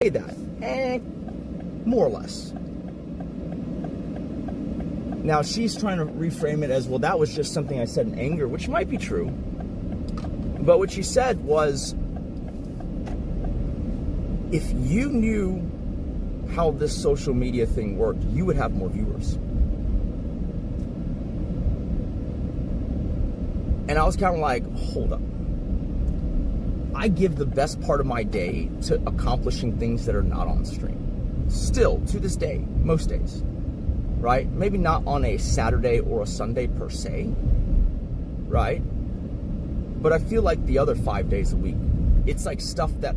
that? More or less. Now she's trying to reframe it as, well, that was just something I said in anger, which might be true. But what she said was, if you knew how this social media thing worked, you would have more viewers. And I was kind of like, hold up. I give the best part of my day to accomplishing things that are not on stream. Still, to this day, most days, right? Maybe not on a Saturday or a Sunday per se, right? But I feel like the other 5 days a week, it's like stuff that,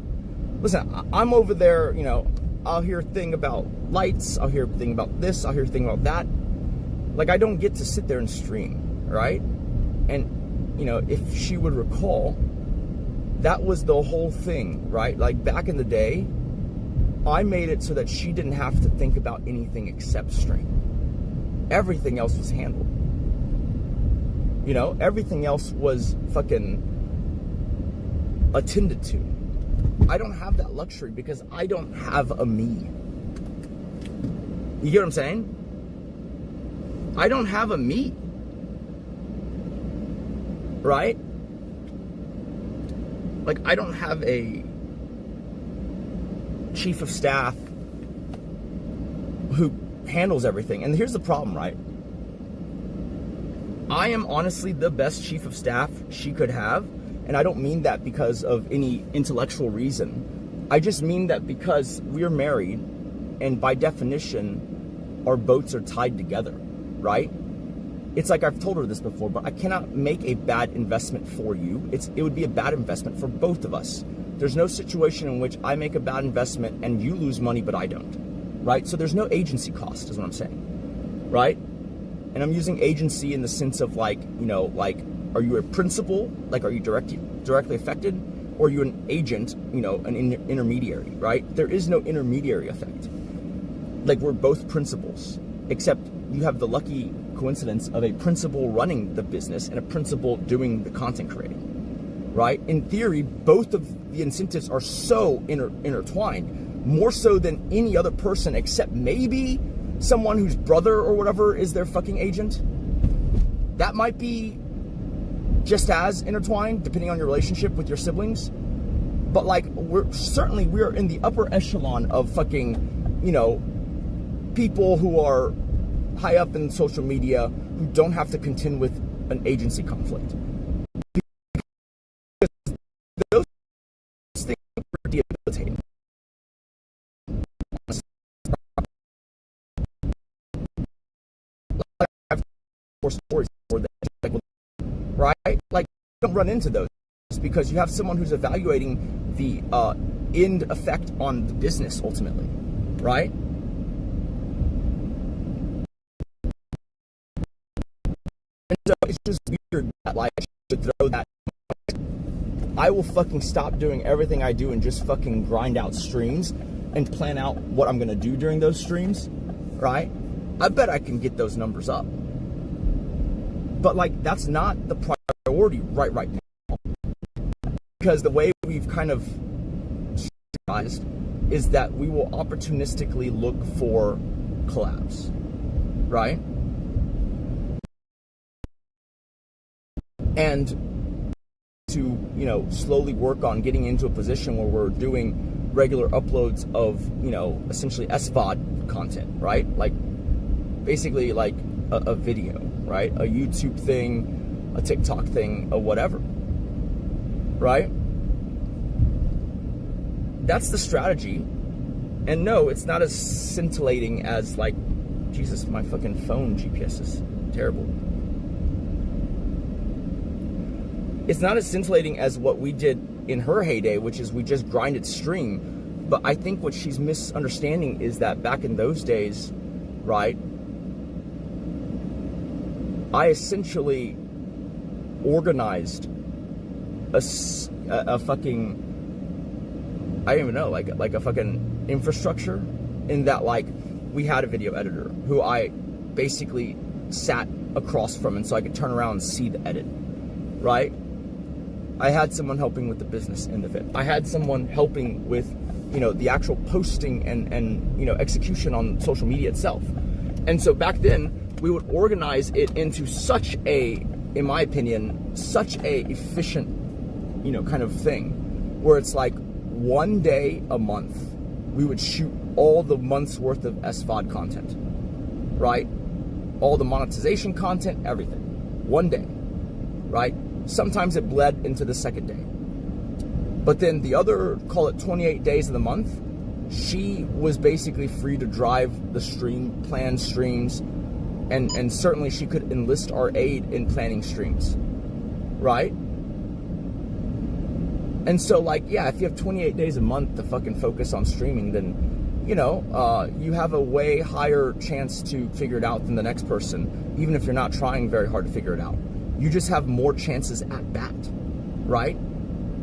listen, I'm over there, you know, I'll hear a thing about lights, I'll hear a thing about this, I'll hear a thing about that. Like, I don't get to sit there and stream, right? And, you know, if she would recall, that was the whole thing, right? Like, back in the day, I made it so that she didn't have to think about anything except stream. Everything else was handled. You know, everything else was fucking attended to. I don't have that luxury because I don't have a me. You get what I'm saying? I don't have a me. Right? Like, I don't have a chief of staff who handles everything. And here's the problem, right? I am honestly the best chief of staff she could have. And I don't mean that because of any intellectual reason. I just mean that because we're married, and by definition, our boats are tied together, right? It's like, I've told her this before, but I cannot make a bad investment for you. It would be a bad investment for both of us. There's no situation in which I make a bad investment and you lose money, but I don't, right? So there's no agency cost, is what I'm saying, right? And I'm using agency in the sense of, like, you know, like, are you a principal? Like, are you directly affected? Or are you an agent, you know, an intermediary, right? There is no intermediary effect. Like, we're both principals, except you have the lucky coincidence of a principal running the business and a principal doing the content creating, right? In theory, both of the incentives are so intertwined, more so than any other person, except maybe someone whose brother or whatever is their fucking agent. That might be just as intertwined, depending on your relationship with your siblings. But, like, we're in the upper echelon of fucking, you know, people who are high up in social media who don't have to contend with an agency conflict. Because those things are debilitating. I have 4 stories for that, like, right? Like, don't run into those because you have someone who's evaluating the end effect on the business ultimately, right? And so it's just weird that, like, I should throw that. I will fucking stop doing everything I do and just fucking grind out streams and plan out what I'm gonna do during those streams, right? I bet I can get those numbers up. But, like, that's not the priority right now. Because the way we've kind of strategized is that we will opportunistically look for collabs, right? And to, you know, slowly work on getting into a position where we're doing regular uploads of, you know, essentially SVOD content, right? Like, basically like a video, right? A YouTube thing, a TikTok thing, or whatever, right? That's the strategy. And no, it's not as scintillating as, like, Jesus, my fucking phone GPS is terrible. It's not as scintillating as what we did in her heyday, which is we just grinded stream. But I think what she's misunderstanding is that back in those days, right, I essentially organized a fucking, I don't even know, like a fucking infrastructure, in that, like, we had a video editor who I basically sat across from, and so I could turn around and see the edit, right? I had someone helping with the business end of it. I had someone helping with the actual posting and execution on social media itself. And so back then, we would organize it into such a, in my opinion, such a efficient, kind of thing, where it's like 1 day a month, we would shoot all the month's worth of SVOD content, right? All the monetization content, everything. 1 day, right? Sometimes it bled into the second day. But then the other, call it 28 days of the month, she was basically free to drive the stream, plan streams, and certainly she could enlist our aid in planning streams, right? And so, like, yeah, if you have 28 days a month to fucking focus on streaming, then, you have a way higher chance to figure it out than the next person, even if you're not trying very hard to figure it out. You just have more chances at bat, right?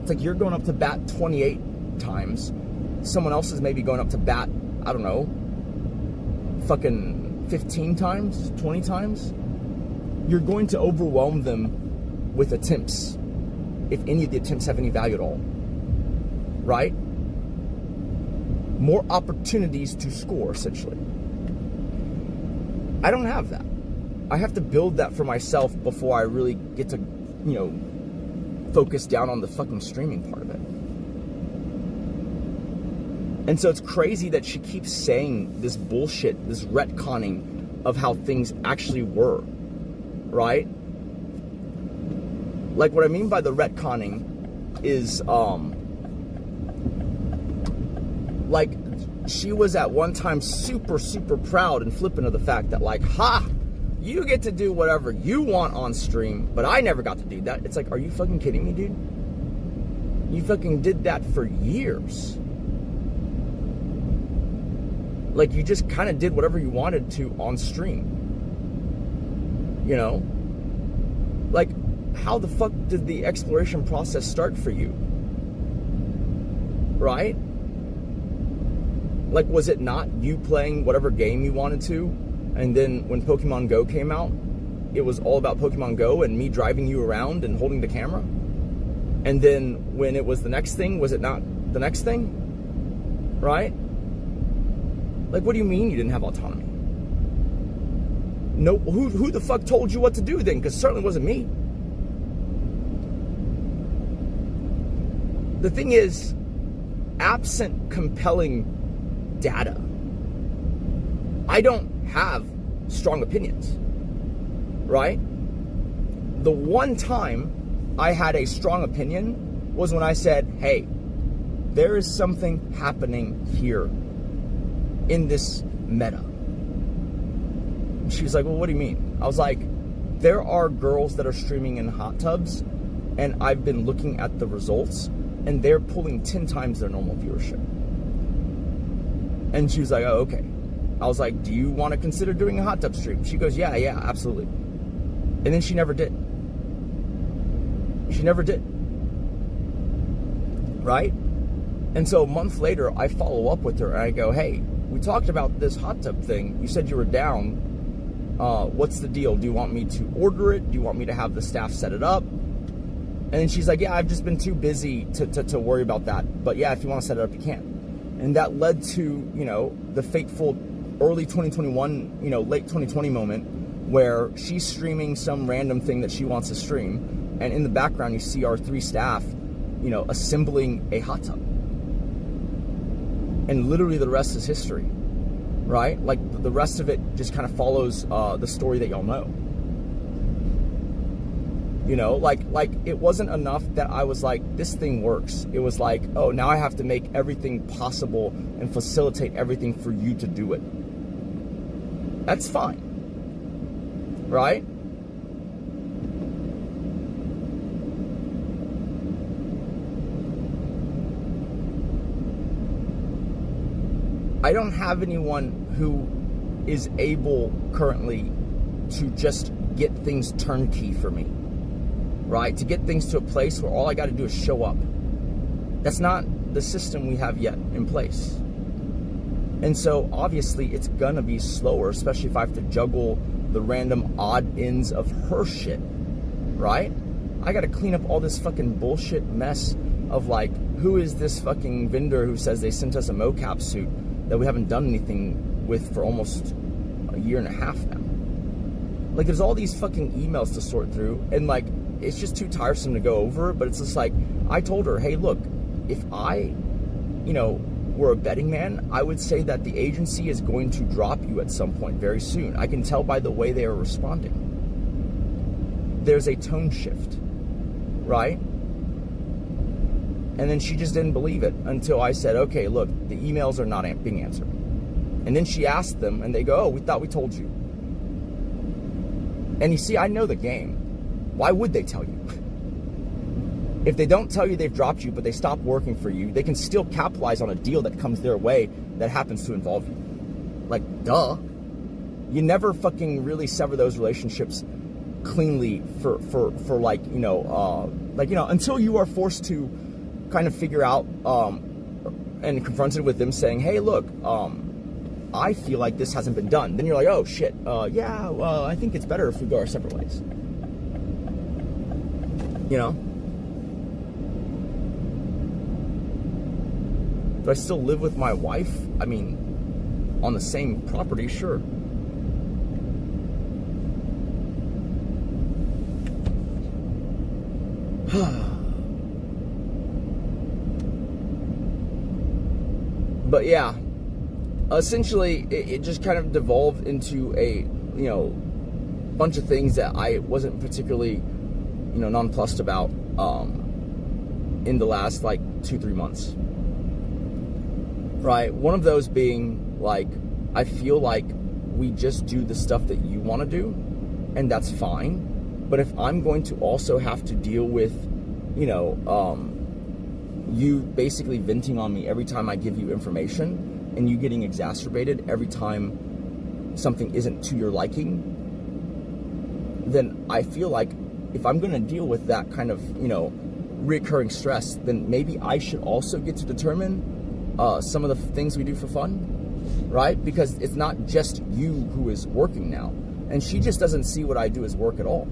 It's like you're going up to bat 28 times. Someone else is maybe going up to bat, I don't know, fucking 15 times, 20 times. You're going to overwhelm them with attempts, if any of the attempts have any value at all, right? More opportunities to score, essentially. I don't have that. I have to build that for myself before I really get to, focus down on the fucking streaming part of it. And so it's crazy that she keeps saying this bullshit, this retconning of how things actually were, right? Like, what I mean by the retconning is, like, she was at one time super, super proud and flippant of the fact that, like, you get to do whatever you want on stream, but I never got to do that. It's like, are you fucking kidding me, dude? You fucking did that for years. Like, you just kind of did whatever you wanted to on stream. Like, how the fuck did the exploration process start for you? Right? Like, was it not you playing whatever game you wanted to? And then when Pokemon Go came out, it was all about Pokemon Go and me driving you around and holding the camera? And then when it was the next thing, was it not the next thing? Right? Like, what do you mean you didn't have autonomy? No, who the fuck told you what to do then? Because it certainly wasn't me. The thing is, absent compelling data, I don't have strong opinions, right? The one time I had a strong opinion was when I said, hey, there is something happening here in this meta. She was like, well, what do you mean? I was like, there are girls that are streaming in hot tubs, and I've been looking at the results, and they're pulling 10 times their normal viewership. And she was like, oh, okay. I was like, do you want to consider doing a hot tub stream? She goes, yeah, absolutely. And then she never did. She never did. Right? And so a month later, I follow up with her, and I go, hey, we talked about this hot tub thing. You said you were down. What's the deal? Do you want me to order it? Do you want me to have the staff set it up? And then she's like, yeah, I've just been too busy to worry about that. But yeah, if you want to set it up, you can. And that led to, the fateful early 2021, late 2020 moment where she's streaming some random thing that she wants to stream. And in the background, you see our 3 staff, assembling a hot tub. And literally the rest is history, right? Like, the rest of it just kind of follows the story that y'all know. Like it wasn't enough that I was like, this thing works. It was like, oh, now I have to make everything possible and facilitate everything for you to do it. That's fine, right? I don't have anyone who is able currently to just get things turnkey for me, right? To get things to a place where all I got to do is show up. That's not the system we have yet in place. And so obviously it's gonna be slower, especially if I have to juggle the random odd ends of her shit, right? I gotta clean up all this fucking bullshit mess of like, who is this fucking vendor who says they sent us a mocap suit that we haven't done anything with for almost a year and a half now? Like, there's all these fucking emails to sort through, and like, it's just too tiresome to go over. But it's just like, I told her, hey, look, if I, were a betting man, I would say that the agency is going to drop you at some point very soon. I can tell by the way they are responding. There's a tone shift, right? And then she just didn't believe it until I said, okay, look, the emails are not being answered. And then she asked them, and they go, oh, we thought we told you. And you see, I know the game. Why would they tell you? If they don't tell you they've dropped you, but they stop working for you, they can still capitalize on a deal that comes their way that happens to involve you. Like, duh. You never fucking really sever those relationships cleanly for like, until you are forced to kind of figure out and confronted with them saying, hey, look, I feel like this hasn't been done. Then you're like, oh, shit. I think it's better if we go our separate ways. Do I still live with my wife? I mean, on the same property, sure. But yeah, essentially, it just kind of devolved into a, bunch of things that I wasn't particularly, nonplussed about in the last, 2-3 months. Right? One of those being, I feel like we just do the stuff that you want to do, and that's fine. But if I'm going to also have to deal with, you basically venting on me every time I give you information, and you getting exacerbated every time something isn't to your liking, then I feel like if I'm going to deal with that kind of, reoccurring stress, then maybe I should also get to determine some of the things we do for fun, right? Because it's not just you who is working now. And she just doesn't see what I do as work at all,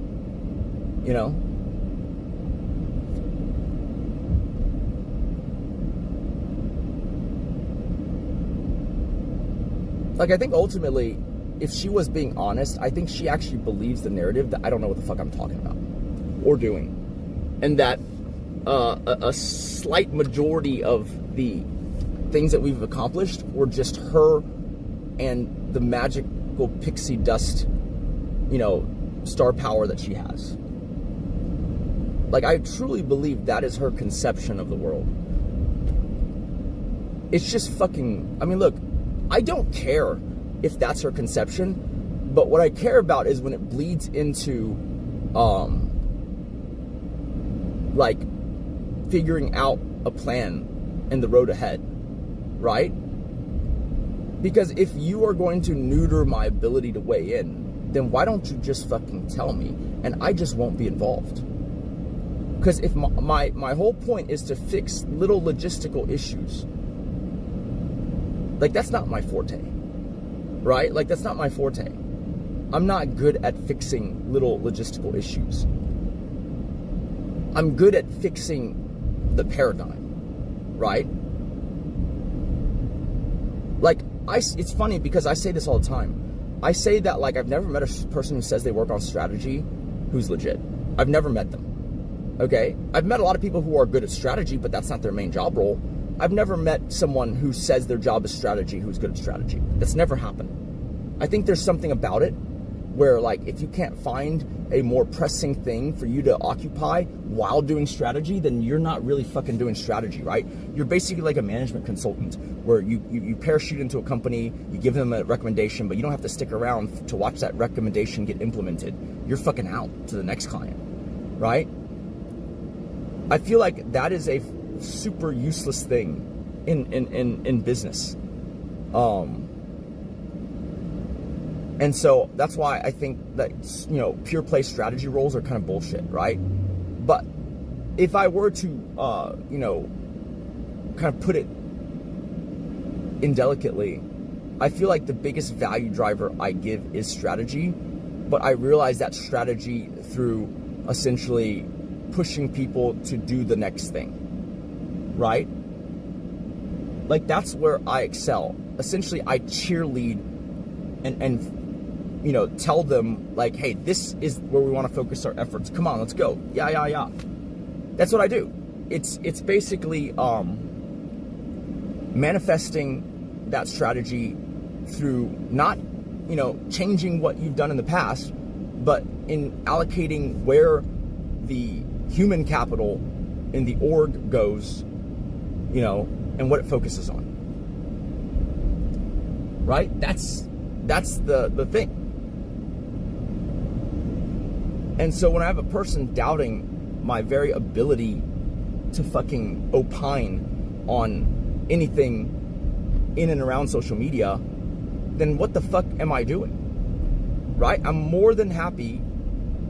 I think ultimately, if she was being honest, I think she actually believes the narrative that I don't know what the fuck I'm talking about or doing. And that a slight majority of the things that we've accomplished were just her and the magical pixie dust, star power that she has. I truly believe that is her conception of the world. It's just fucking, look, I don't care if that's her conception, but what I care about is when it bleeds into, figuring out a plan and the road ahead, right? Because if you are going to neuter my ability to weigh in, then why don't you just fucking tell me, and I just won't be involved? Because if my whole point is to fix little logistical issues, that's not my forte, right? That's not my forte. I'm not good at fixing little logistical issues. I'm good at fixing the paradigm, right? It's funny because I say this all the time. I say that I've never met a person who says they work on strategy who's legit. I've never met them, okay? I've met a lot of people who are good at strategy, but that's not their main job role. I've never met someone who says their job is strategy who's good at strategy. That's never happened. I think there's something about it where if you can't find a more pressing thing for you to occupy while doing strategy, then you're not really fucking doing strategy, right? You're basically like a management consultant where you parachute into a company, you give them a recommendation, but you don't have to stick around to watch that recommendation get implemented. You're fucking out to the next client, right? I feel like that is a super useless thing in business. And so that's why I think that, pure play strategy roles are kind of bullshit, right? But if I were to, kind of put it indelicately, I feel like the biggest value driver I give is strategy, but I realize that strategy through essentially pushing people to do the next thing, right? Like, that's where I excel. Essentially, I cheerlead and you know, tell them, like, hey, this is where we want to focus our efforts. Come on, let's go. Yeah. That's what I do. It's basically manifesting that strategy through not, you know, changing what you've done in the past, but in allocating where the human capital in the org goes, you know, and what it focuses on. Right? That's the thing. And so when I have a person doubting my very ability to fucking opine on anything in and around social media, then what the fuck am I doing? Right? I'm more than happy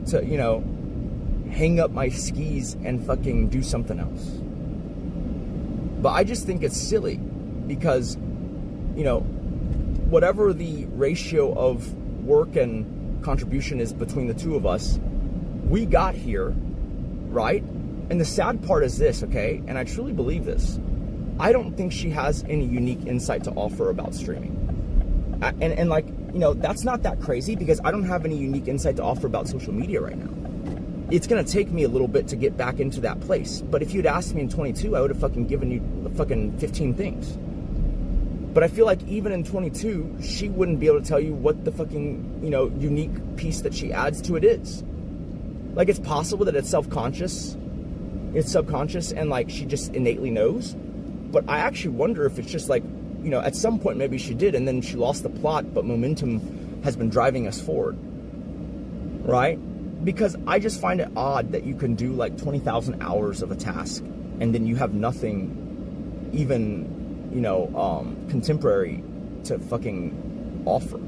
to, you know, hang up my skis and fucking do something else. But I just think it's silly because, you know, whatever the ratio of work and contribution is between the two of us, we got here, right? And the sad part is this, okay? And I truly believe this. I don't think she has any unique insight to offer about streaming. And like, you know, that's not that crazy because I don't have any unique insight to offer about social media right now. It's going to take me a little bit to get back into that place. But if you'd asked me in 22, I would have fucking given you the fucking 15 things. But I feel like even in 22, she wouldn't be able to tell you what the fucking, you know, unique piece that she adds to it is. Like, it's possible that it's self-conscious, it's subconscious, and like she just innately knows. But I actually wonder if it's just like, you know, at some point maybe she did and then she lost the plot, but momentum has been driving us forward, right? Because I just find it odd that you can do like 20,000 hours of a task and then you have nothing even, you know, contemporary to fucking offer.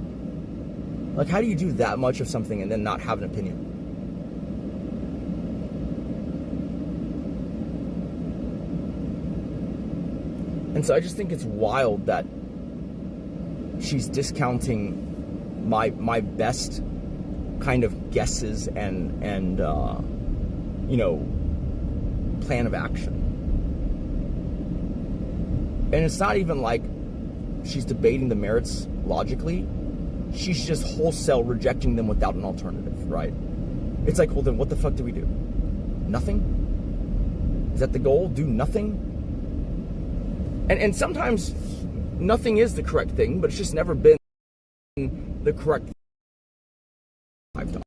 Like, how do you do that much of something and then not have an opinion? And so I just think it's wild that she's discounting my best kind of guesses and you know, plan of action. And it's not even like she's debating the merits logically. She's just wholesale rejecting them without an alternative, right? It's like, well, then what the fuck do we do? Nothing? Is that the goal? Do nothing? And sometimes nothing is the correct thing, but it's just never been the correct thing I've done.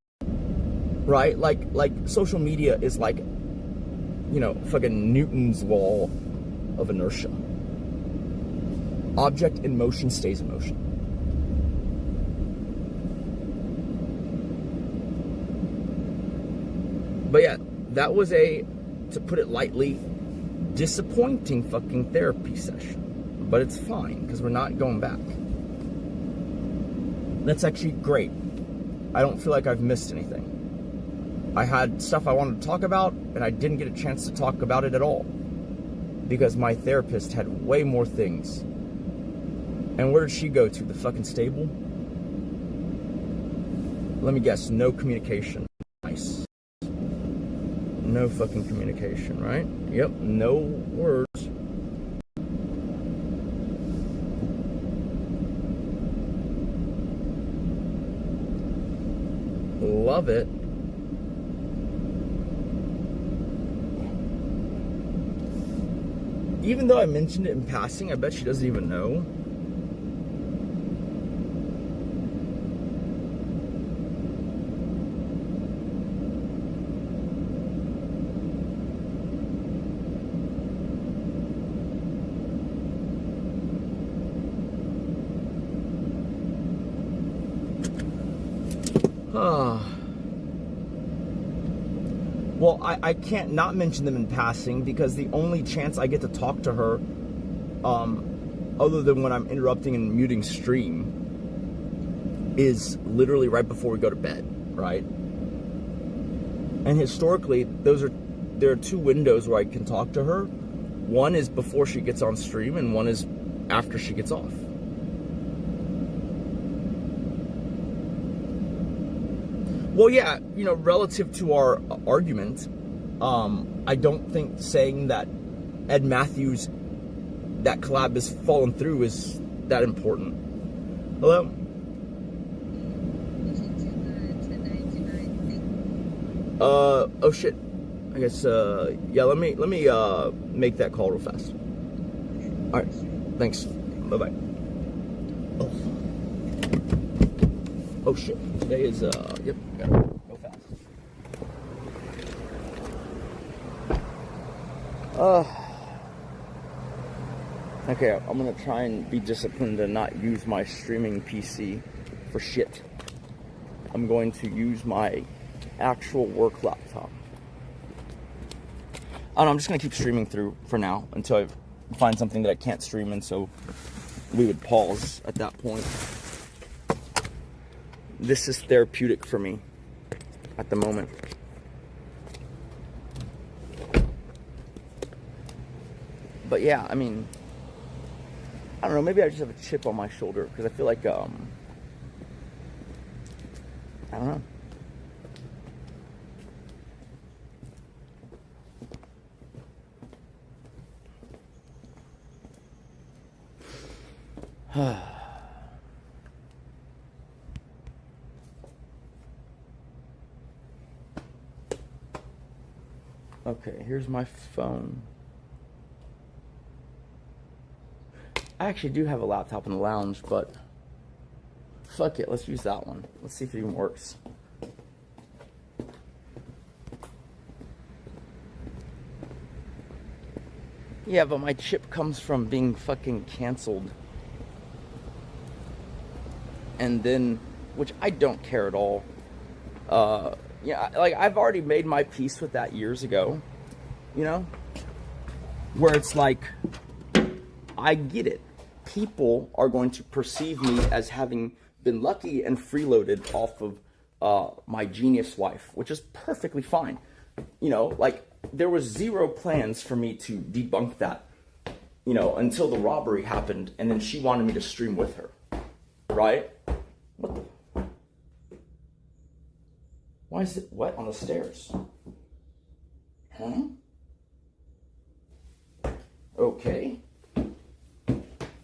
Right? Like social media is like, you know, fucking Newton's law of inertia. Object in motion stays in motion. But yeah, that was a, to put it lightly, disappointing fucking therapy session. But it's fine, because we're not going back. That's actually great. I don't feel like I've missed anything. I had stuff I wanted to talk about, and I didn't get a chance to talk about it at all. Because my therapist had way more things. And where did she go to? The fucking stable? Let me guess, no communication. Nice. No fucking communication, right? Yep, no words. Love it. Even though I mentioned it in passing, I bet she doesn't even know. Well, I can't not mention them in passing because the only chance I get to talk to her, other than when I'm interrupting and muting stream, is literally right before we go to bed, right? And historically, there are two windows where I can talk to her. One is before she gets on stream, and one is after she gets off. Well, yeah, you know, relative to our argument, I don't think saying that Ed Matthews, that collab is falling through is that important. Hello? Oh shit. I guess, yeah, let me make that call real fast. Alright, thanks. Bye-bye. Oh shit. Today is, yep, gotta go fast. Okay, I'm gonna try and be disciplined and not use my streaming PC for shit. I'm going to use my actual work laptop. I don't know, I'm just gonna keep streaming through for now until I find something that I can't stream, and so we would pause at that point. This is therapeutic for me at the moment. But yeah, I mean, I don't know, maybe I just have a chip on my shoulder because I feel like, I don't know. Okay, here's my phone. I actually do have a laptop in the lounge, but fuck it, let's use that one. Let's see if it even works. Yeah, but my chip comes from being fucking canceled. And then, which I don't care at all. Yeah, like, I've already made my peace with that years ago, you know? Where it's like, I get it. People are going to perceive me as having been lucky and freeloaded off of my genius wife, which is perfectly fine. You know, like, there was zero plans for me to debunk that, you know, until the robbery happened, and then she wanted me to stream with her, right? What the? Why is it wet on the stairs? Huh? Okay. What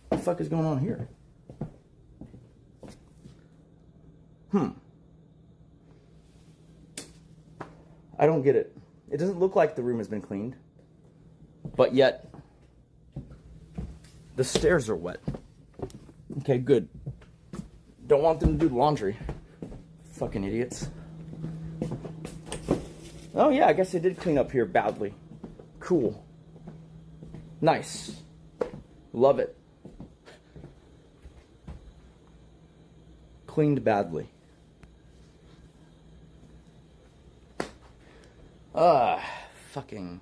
the fuck is going on here? I don't get it. It doesn't look like the room has been cleaned, but yet the stairs are wet. Okay, good. Don't want them to do the laundry. Fucking idiots. Oh yeah, I guess they did clean up here badly. Cool. Nice. Love it. Cleaned badly. Fucking